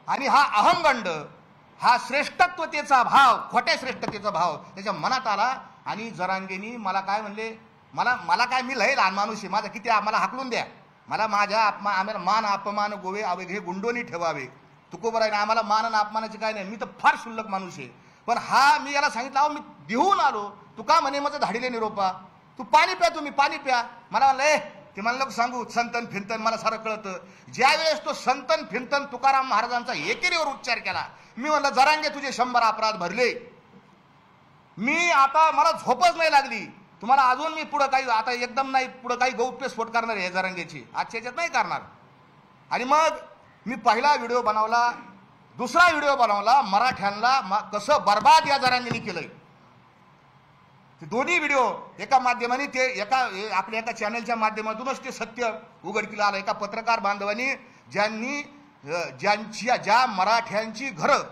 आणि हा अहंगंड, हा श्रेष्ठत्वतेचा भाव, खोट्या श्रेष्ठतेचा भाव त्याच्या मनात आला आणि जरांगेनी मला काय म्हणले, मला काय, मी लय लहान माणूस आहे, माझा किती मला हाकलून द्या, मला माझ्या आम्हाला मान अपमान गोवे अवघे गुंडोनी ठेवावे. तुकोबराने आम्हाला मान आणि अपमानाची काय नाही, मी तर फार शुल्लक माणूस आहे. पण हा मी याला सांगितलं, अहो मी देऊन आलो, तू का म्हणे माझं धाडीले निरोपा, तू पाणी प्या, तुम्ही पाणी प्या. मला म्हणलं ते मला लोक सांगू संतन फिरतन, मला सारं कळतं. ज्यावेळेस तो संतन फिरतन तुकाराम महाराजांचा एकेरीवर उच्चार केला, मी म्हणलं जरांगे तुझे 100 अपराध भरले, मी आता मला झोपच नाही लागली. तुम्हाला अजून मी पुढं काही आता एकदम नाही पुढं काही गौप्यस्फोट करणार आहे जरांगेची, आजच्या याच्यात नाही करणार. आणि मग मी पहिला व्हिडिओ बनवला, दुसरा व्हिडिओ बनवला, मराठ्यांना कसं बर्बाद या जरांगेने केलंय. ते दोन्ही व्हिडिओ एका माध्यमाने, ते आपल्या एका चॅनलच्या माध्यमातूनच ते सत्य उघडकीला आलं. एका पत्रकार बांधवांनी ज्या मराठ्यांची घरं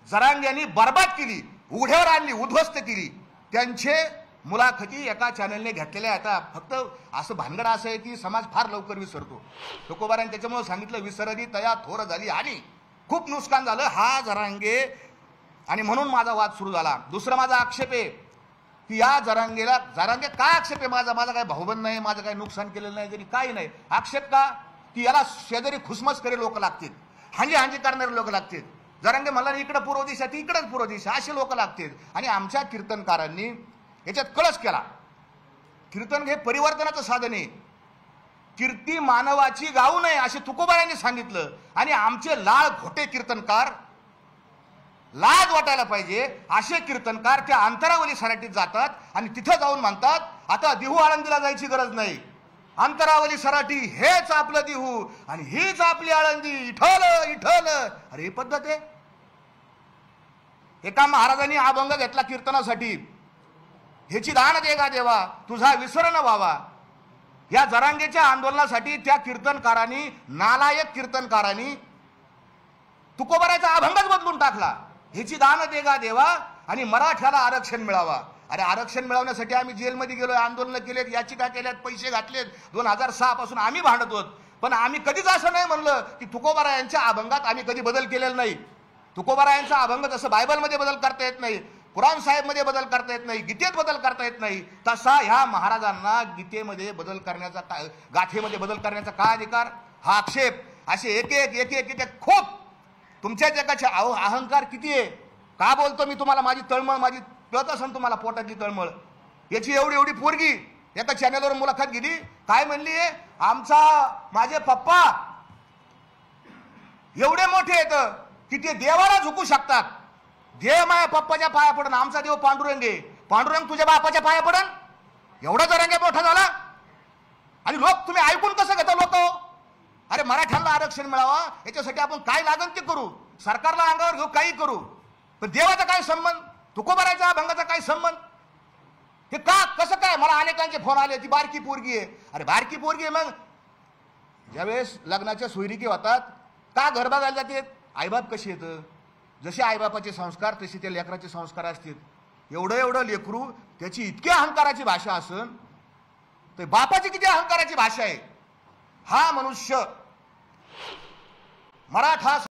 जरांग्यांनी बर्बाद केली, उघड्यावर आणली, उद्ध्वस्त केली, त्यांचे मुलाखती एका चॅनलने घेतलेल्या. आता फक्त असं भानगड असं आहे की समाज फार लवकर विसरतो. तुकोबारांनी त्याच्यामुळे सांगितलं, विसरली तया थोर झाली आणि खूप नुकसान झालं हा जरांगे. आणि म्हणून माझा वाद सुरू झाला. दुसरा माझा आक्षेप आहे की या जरांगे काय आक्षेप आहे माझा काही भाऊबंद नाही, माझं काही नुकसान केलेलं नाही, जरी काही नाही. आक्षेप का की याला शेजारी खुसमस करे लोक लागतील, हांजी करणारे लोक लागतील. जरांगे मला इकडं पूर्व दिशा, ती इकडंच पूर्व दिशा, असे लोक लागतील. आणि आमच्या कीर्तनकारांनी याच्यात कळस केला. कीर्तन हे परिवर्तनाचं साधन आहे, कीर्ती मानवाची गाऊ नये असे तुकोबारांनी सांगितलं. आणि आमचे लाळ खोटे कीर्तनकार, लाज वाटायला पाहिजे असे कीर्तनकार त्या अंतरावली सराटीत जातात आणि तिथं जाऊन म्हणतात आता देहू आळंदीला जायची गरज नाही, अंतरावली सराटी हेच आपलं देहू आणि हीच आपली आळंदी, इठल इठल. अरे ही पद्धत आहे. एका महाराजांनी अभंग घेतला कीर्तनासाठी, ह्याची दान दे गा देवा तुझा विसर न व्हावा. या जरांगेच्या आंदोलनासाठी त्या कीर्तनकारांनी, नालायक कीर्तनकारांनी तुकोबाराचा अभंगच बदलून टाकला. ह्याची दान दे गा देवा आणि मराठ्याला आरक्षण मिळावा. अरे आरक्षण मिळवण्यासाठी आम्ही जेलमध्ये गेलोय, आंदोलन केलेत, याचिका केल्यात, पैसे घातलेत. 2006 पासून आम्ही भांडत होत, पण आम्ही कधीच असं नाही म्हणलं की तुकोबारा यांच्या अभंगात आम्ही कधी बदल केलेला नाही. तुकोबारा यांचा अभंग जसं बायबलमध्ये बदल करता येत नाही, कुराण साहेब मध्ये बदल करता येत नाही, गीतेत बदल करता येत नाही, तसा ह्या महाराजांना गीतेमध्ये बदल करण्याचा, गाथेमध्ये बदल करण्याचा काय अधिकार. हा आक्षेप असे एक एक खूप तुमच्या जगाचे अहंकार किती आहे. का बोलतो मी तुम्हाला, माझी तळमळ, माझी कळत असेल तुम्हाला पोटातली तळमळ. याची एवढी पोरगी एका चॅनलवर मुलाखत गेली, काय म्हणली, माझे पप्पा एवढे मोठे आहेत की ते देवाला झुकू शकतात. देव माझ्या पप्पाच्या पाया पडन, आमचा देव पांडुरंग आहे, पांडुरंग तुझ्या बापाच्या पाया पडन. एवढा जरांगे मोठा झाला. आणि लोक तुम्ही ऐकून कसं घेता लोक. अरे मराठ्यांना आरक्षण मिळावा याच्यासाठी आपण काय लागेल ते करू, सरकारला अंगावर घेऊ, काही करू, पण देवाचा काय संबंध, तुकोबाराच्या अभंगाचा काय संबंध. हे का कसं काय. मला अनेकांचे फोन आले, ती बारकी पोरगी आहे. अरे बारकी पोरगी आहे, मग ज्यावेळेस लग्नाच्या सोयरिकी होतात का घर बघायला जाते, आईबाप कशी येतं, जसे आईबापाचे संस्कार तसे त्या लेकराचे संस्कार असतील. एवढं लेकरू त्याची इतक्या अहंकाराची भाषा असन तर बापाची किती अहंकाराची भाषा आहे. हा मनुष्य मराठा